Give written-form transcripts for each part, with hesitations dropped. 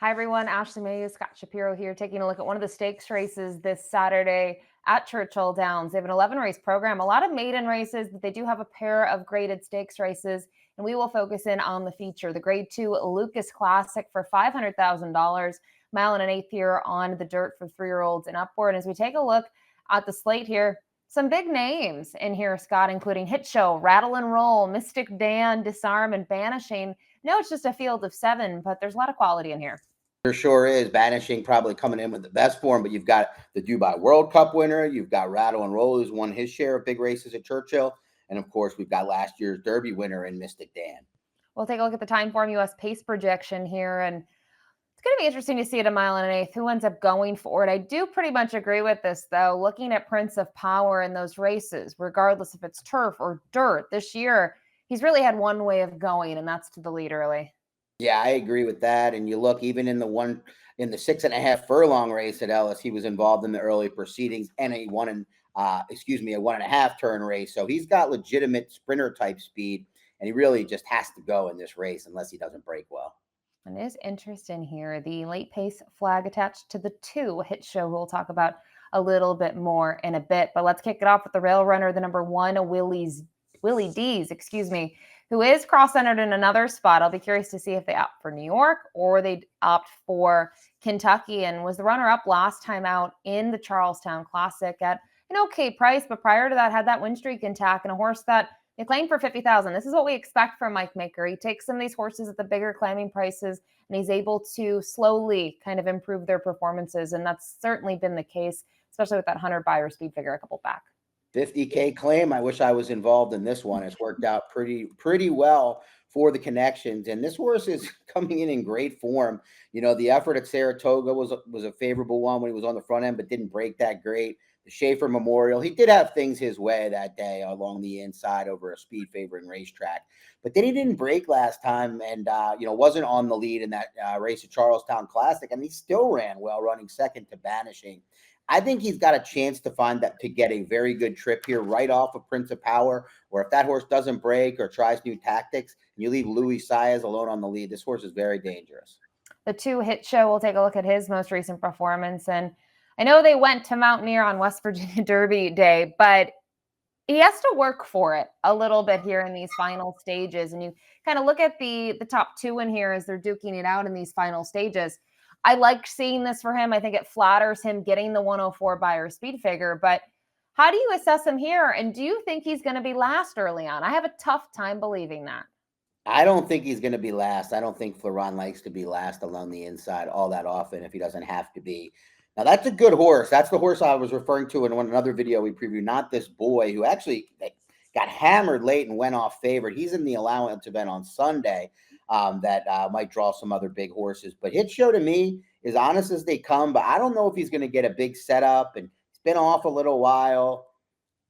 Hi, everyone. Ashley Mailloux, Scott Shapiro here, taking a look at one of the stakes races this Saturday at Churchill Downs. They have an 11-race program, a lot of maiden races, but they do have a pair of graded stakes races, and we will focus in on the feature, the Grade 2 Lukas Classic for $500,000, mile and an eighth here on the dirt for 3-year-olds and upward. As we take a look at the slate here, some big names in here, Scott, including Hit Show, Rattle and Roll, Mystik Dan, Disarm, and Banishing. No, it's just a field of 7, but there's a lot of quality in here. There sure is. Banishing probably coming in with the best form, but you've got the Dubai World Cup winner. You've got Rattle and Roll, who's won his share of big races at Churchill. And, of course, we've got last year's Derby winner in Mystik Dan. We'll take a look at the time form U.S. pace projection here, and it's going to be interesting to see at a mile and an eighth who ends up going for it. I do pretty much agree with this, though. Looking at Prince of Power in those races, regardless if it's turf or dirt, this year he's really had one way of going, and that's to the lead early. Yeah, I agree with that. And you look, even in the 6.5 furlong race at Ellis, he was involved in the early proceedings, and a 1.5 turn race. So he's got legitimate sprinter type speed, and he really just has to go in this race unless he doesn't break well. And it is interesting here, the late pace flag attached to the 2 Hit Show, we'll talk about a little bit more in a bit. But let's kick it off with the rail runner, the number 1, Willy D's, who is cross-centered in another spot. I'll be curious to see if they opt for New York or they opt for Kentucky, and was the runner-up last time out in the Charlestown Classic at an okay price, but prior to that had that win streak intact and a horse that they claimed for $50,000. This is what we expect from Mike Maker. He takes some of these horses at the bigger claiming prices, and he's able to slowly kind of improve their performances, and that's certainly been the case, especially with that 100 buyer speed figure a couple back. 50K claim. I wish I was involved in this one. It's worked out pretty well for the connections, and this horse is coming in great form. You know, the effort at Saratoga was a favorable one when he was on the front end, but didn't break that great. The Schaefer Memorial, he did have things his way that day along the inside over a speed favoring racetrack, but then he didn't break last time, and wasn't on the lead in that race at Charlestown Classic, and he still ran well, running second to Banishing. I think he's got a chance to get a very good trip here right off of Prince of Power, or if that horse doesn't break or tries new tactics and you leave Louis Saez alone on the lead, this horse is very dangerous. The 2 Hit Show, we'll take a look at his most recent performance. And I know they went to Mountaineer on West Virginia Derby Day, but he has to work for it a little bit here in these final stages. And you kind of look at the top 2 in here as they're duking it out in these final stages. I like seeing this for him. I think it flatters him getting the 104 buyer speed figure, but how do you assess him here? And do you think he's going to be last early on? I have a tough time believing that. I don't think he's going to be last. I don't think Florent likes to be last along the inside all that often if he doesn't have to be. Now, that's a good horse. That's the horse I was referring to in another video we previewed, not this boy who actually got hammered late and went off favorite. He's in the allowance event on Sunday. That might draw some other big horses. But Hit Show to me is honest as they come, but I don't know if he's going to get a big setup, and it's been off a little while.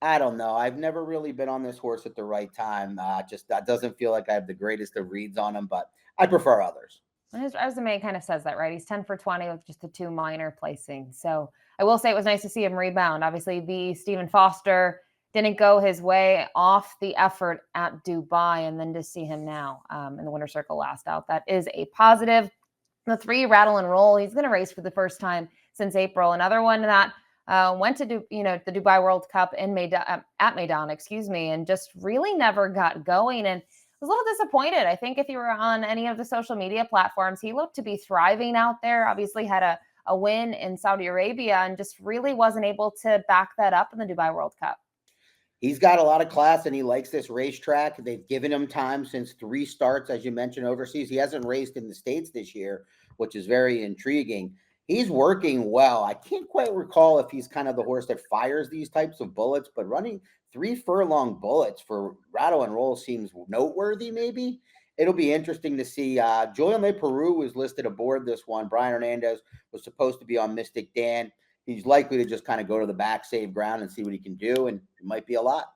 I don't know. I've never really been on this horse at the right time. Just that doesn't feel like I have the greatest of reads on him, but I prefer others. His resume kind of says that, right? He's 10 for 20 with just the 2 minor placings. So I will say it was nice to see him rebound. Obviously, the Stephen Foster didn't go his way off the effort at Dubai, and then to see him now in the winner's circle last out, that is a positive. The 3 Rattle and Roll, he's going to race for the first time since April. Another one that went to the Dubai World Cup at Mailloux, and just really never got going, and was a little disappointed. I think if you were on any of the social media platforms, he looked to be thriving out there. Obviously had a win in Saudi Arabia, and just really wasn't able to back that up in the Dubai World Cup. He's got a lot of class, and he likes this racetrack. They've given him time since 3 starts, as you mentioned, overseas. He hasn't raced in the States this year, which is very intriguing. He's working well. I can't quite recall if he's kind of the horse that fires these types of bullets, but running 3 furlong bullets for Rattle and Roll seems noteworthy, maybe. It'll be interesting to see. Julian Leperoux was listed aboard this one. Brian Hernandez was supposed to be on Mystik Dan. He's likely to just kind of go to the back, save ground, and see what he can do, and it might be a lot.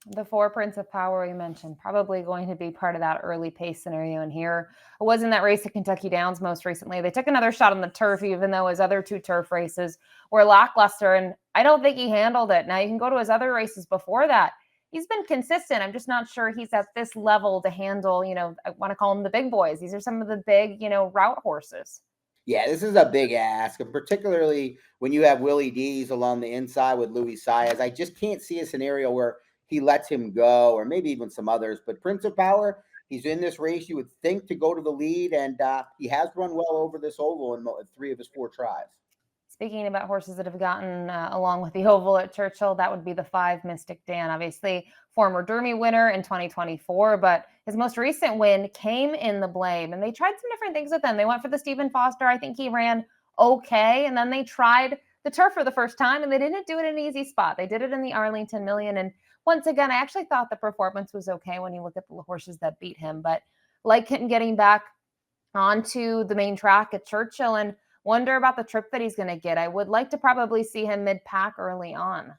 The 4 Prince of Power you mentioned, probably going to be part of that early pace scenario in here. It was in that race at Kentucky Downs most recently. They took another shot on the turf, even though his other 2 turf races were lackluster, and I don't think he handled it. Now, you can go to his other races before that. He's been consistent. I'm just not sure he's at this level to handle, I want to call them the big boys. These are some of the big, route horses. Yeah, this is a big ask, and particularly when you have Willy D's along the inside with Luis Saez. I just can't see a scenario where he lets him go, or maybe even some others. But Prince of Power, he's in this race. You would think to go to the lead, and he has run well over this oval in 3 of his 4 tries. Speaking about horses that have gotten along with the oval at Churchill, that would be the 5 Mystik Dan, obviously former Derby winner in 2024, but his most recent win came in the Blame, and they tried some different things with him. They went for the Stephen Foster. I think he ran okay, and then they tried the turf for the first time, and they didn't do it in an easy spot. They did it in the Arlington Million, and once again, I actually thought the performance was okay when you look at the horses that beat him, but like him getting back onto the main track at Churchill and wonder about the trip that he's going to get. I would like to probably see him mid-pack early on.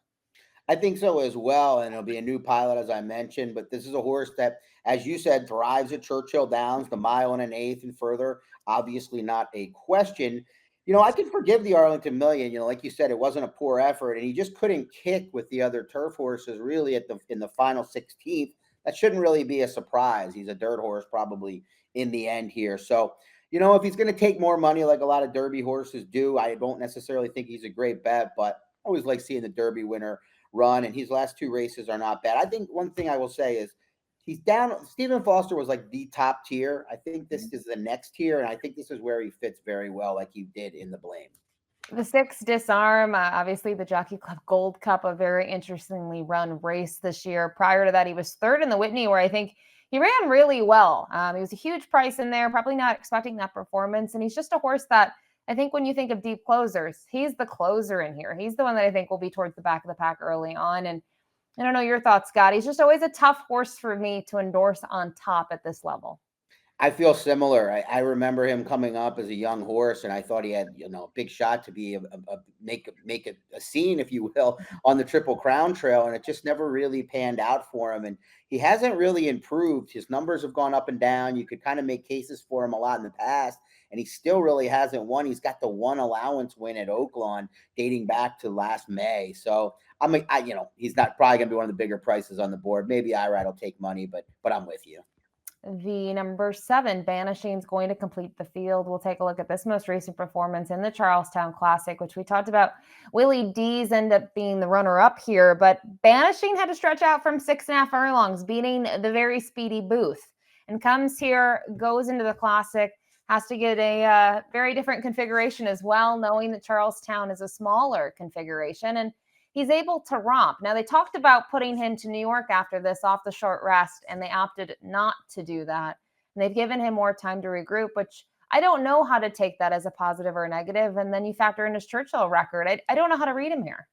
I think so as well, and it'll be a new pilot, as I mentioned. But this is a horse that, as you said, thrives at Churchill Downs, the mile and an eighth and further. Obviously, not a question. I can forgive the Arlington Million. Like you said, it wasn't a poor effort, and he just couldn't kick with the other turf horses really in the final 16th. That shouldn't really be a surprise. He's a dirt horse, probably in the end here. So, if he's going to take more money like a lot of Derby horses do, I don't necessarily think he's a great bet, but I always like seeing the Derby winner run, and his last 2 races are not bad. I think one thing I will say is he's down. Stephen Foster was like the top tier. I think this is the next tier, and I think this is where he fits very well, like he did in the Blame. The 6 Disarm, obviously the Jockey Club Gold Cup, a very interestingly run race this year. Prior to that, he was 3rd in the Whitney, where I think he ran really well. He was a huge price in there, probably not expecting that performance. And he's just a horse that I think when you think of deep closers, he's the closer in here. He's the one that I think will be towards the back of the pack early on. And I don't know your thoughts, Scott. He's just always a tough horse for me to endorse on top at this level. I feel similar. I remember him coming up as a young horse, and I thought he had a big shot to be make a scene, if you will, on the Triple Crown Trail, and it just never really panned out for him. And he hasn't really improved. His numbers have gone up and down. You could kind of make cases for him a lot in the past, and he still really hasn't won. He's got the one allowance win at Oaklawn dating back to last May. So he's not probably going to be one of the bigger prices on the board. Maybe IRAD will take money, but I'm with you. The number 7, Banishing, is going to complete the field. We'll take a look at this most recent performance in the Charlestown Classic, which we talked about. Willy D's end up being the runner-up here, but Banishing had to stretch out from 6.5 furlongs, beating the very speedy Booth, and comes here, goes into the Classic, has to get a very different configuration as well, knowing that Charlestown is a smaller configuration, and he's able to romp. Now, they talked about putting him to New York after this off the short rest, and they opted not to do that. And they've given him more time to regroup, which I don't know how to take that as a positive or a negative. And then you factor in his Churchill record. I don't know how to read him here.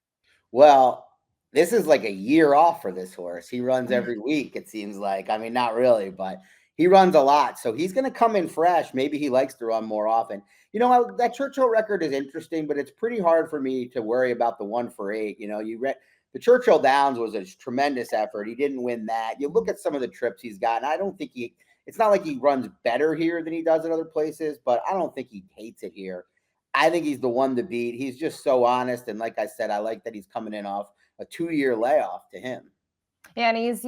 Well, this is like a year off for this horse. He runs every week, it seems like. I mean, not really, but he runs a lot. So he's going to come in fresh. Maybe he likes to run more often. That Churchill record is interesting, but it's pretty hard for me to worry about the 1 for 8. The Churchill Downs was a tremendous effort. He didn't win that. You look at some of the trips he's gotten. I don't think it's not like he runs better here than he does at other places, but I don't think he hates it here. I think he's the one to beat. He's just so honest. And like I said, I like that he's coming in off a 2-year layoff to him. Yeah, and he's,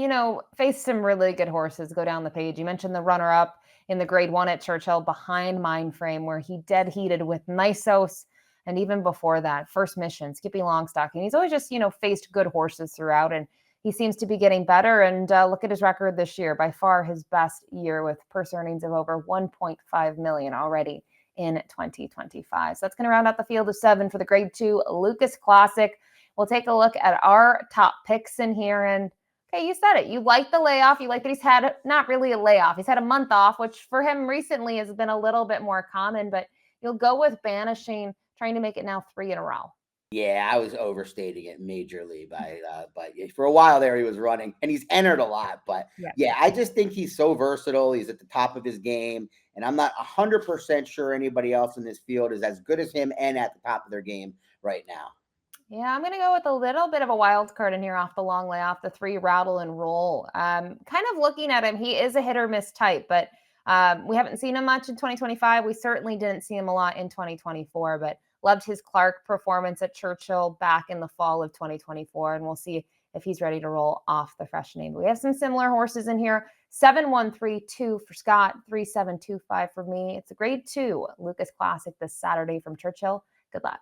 faced some really good horses go down the page. You mentioned the runner-up in the Grade 1 at Churchill behind Mindframe, where he dead heated with Nisos, and even before that, First Mission, Skippy Longstocking. He's always just, faced good horses throughout, and he seems to be getting better. And look at his record this year, by far his best year with purse earnings of over 1.5 million already in 2025. So that's going to round out the field of 7 for the Grade 2 Lukas Classic. We'll take a look at our top picks in here, and okay, you said it. You like the layoff. You like that he's had not really a layoff. He's had a month off, which for him recently has been a little bit more common, but you'll go with Banishing, trying to make it now 3 in a row. Yeah, I was overstating it majorly but for a while there he was running, and he's entered a lot. But yeah, I just think he's so versatile. He's at the top of his game, and I'm not 100% sure anybody else in this field is as good as him and at the top of their game right now. Yeah, I'm going to go with a little bit of a wild card in here off the long layoff, the 3 Rattle and Roll. Kind of looking at him, he is a hit or miss type, but we haven't seen him much in 2025. We certainly didn't see him a lot in 2024, but Loved his Clark performance at Churchill back in the fall of 2024, and we'll see if he's ready to roll off the fresh name. But we have some similar horses in here. 7132 for Scott, 3725 for me. It's a grade 2 Lukas Classic this Saturday from Churchill. Good luck.